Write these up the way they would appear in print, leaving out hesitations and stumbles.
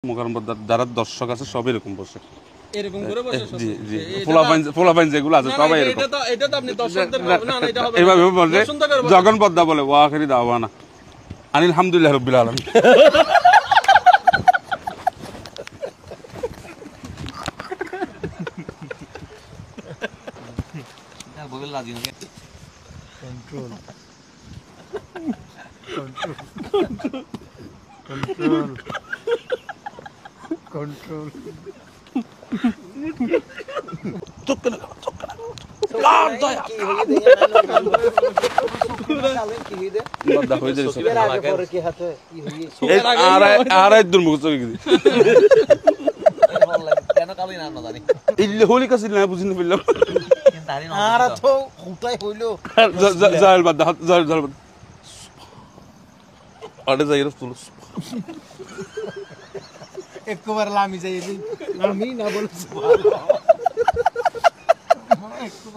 মুকাররম যারা দর্শক আছে সব এরকম বসে এরকম করে বসে জি জি পোলাপাইন যেগুলো আছে সবাই এরকম এটা তো আপনি দর্শকদের না এটা হবে এইভাবে বলে যখন পদ্মা বলে ওয়া আখিরি দাওয়ানা আনিল হামদুলিল্লাহ রাব্বিল আলামিন না বলে লাজি না কন্ট্রোল কন্ট্রোল হোলি কাছিল না বুঝিনি বললাম আর তো হুটাই হইলো জাল বাদ জাল জাল বাদ আরে যাই রস তুলস একবার লামি যাই লামি না বলছ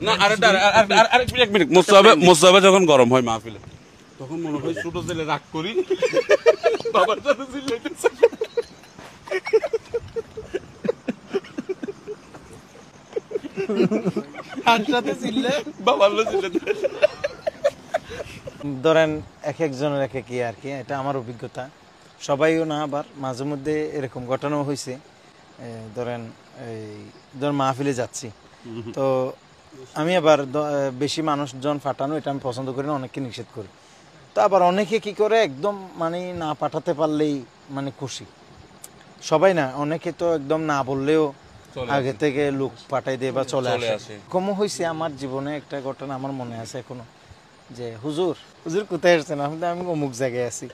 না আরে আরে এক মিনিট মোসাবে যখন গরম হয় মাহফিলে তখন মনে হয় ছোট ছেলে রাগ করি বাবার সাথে চিল্লাইতেছে একসাথে চিল্লে বাবার লো চিল্লাইতে ধরেন এক একজনের এক এক আর কি, এটা আমার অভিজ্ঞতা। সবাইও না, আবার মাঝে মধ্যে এরকম ঘটনাও হয়েছে। ধরেন মাহফিলে যাচ্ছি, তো আমি আবার বেশি মানুষজন পাঠানো এটা আমি পছন্দ করি না, অনেককে নিষেধ করি। তো আবার অনেকে কি করে একদম মানে না পাঠাতে পারলেই মানে খুশি, সবাই না, অনেকে তো একদম না বললেও আগে থেকে লোক পাঠাই দিয়ে বা চলে আসে। কমও হয়েছে আমার জীবনে একটা ঘটনা আমার মনে আছে এখনো, যে হুজুর কোথায় আসছেন? আমি অমুক জায়গায় আছি।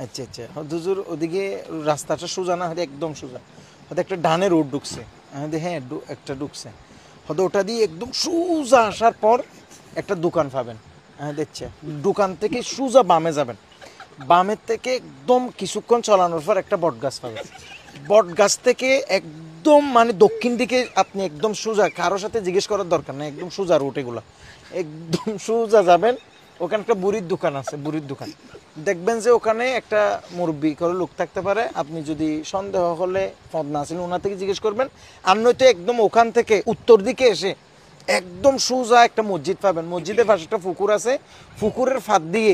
আচ্ছা আচ্ছা, হুজুর ওদিকে রাস্তাটা সোজা না, হয়তো একদম সোজা, হয়তো একটা ডানে রোড ঢুকছে। হ্যাঁ একটা ঢুকছে, হয়তো ওটা দিয়ে একদম সোজা আসার পর একটা দোকান পাবেন। হ্যাঁ দেখছে, দোকান থেকে সোজা বামে যাবেন, বামের থেকে একদম কিছুক্ষণ চালানোর পর একটা বট গাছ পাবেন। বট গাছ থেকে একদম মানে দক্ষিণ দিকে আপনি একদম সোজা, কারোর সাথে জিজ্ঞেস করার দরকার নেই, একদম সোজা রুট এগুলা, একদম সোজা যাবেন। ওখানে একটা বুড়ির দোকান আছে, বুড়ির দোকান দেখবেন যে ওখানে একটা মুরব্বি করে লোক থাকতে পারে। আপনি যদি সন্দেহ হলে পদ না ছিলেন ওনার থেকে জিজ্ঞেস করবেন। আর নয়তো একদম ওখান থেকে উত্তর দিকে এসে একদম সোজা একটা মসজিদ পাবেন, মসজিদের পাশে একটা পুকুর আছে, পুকুরের ফাঁদ দিয়ে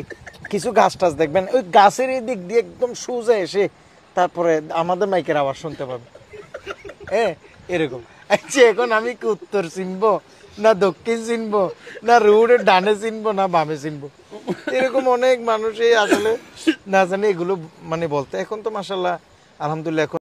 কিছু গাছ টাছ দেখবেন, ওই গাছের এই দিক দিয়ে একদম সোজা এসে তারপরে আমাদের মাইকের আওয়াজ শুনতে পাবেন। হ্যাঁ এরকম। আচ্ছা, এখন আমি কি উত্তর চিনবো না দক্ষিণ চিনবো, না রোডের ডানে চিনবো না বামে চিনবো? এরকম অনেক মানুষই আসলে না জানে এগুলো মানে বলতে। এখন তো মাশাআল্লাহ আলহামদুলিল্লাহ এখন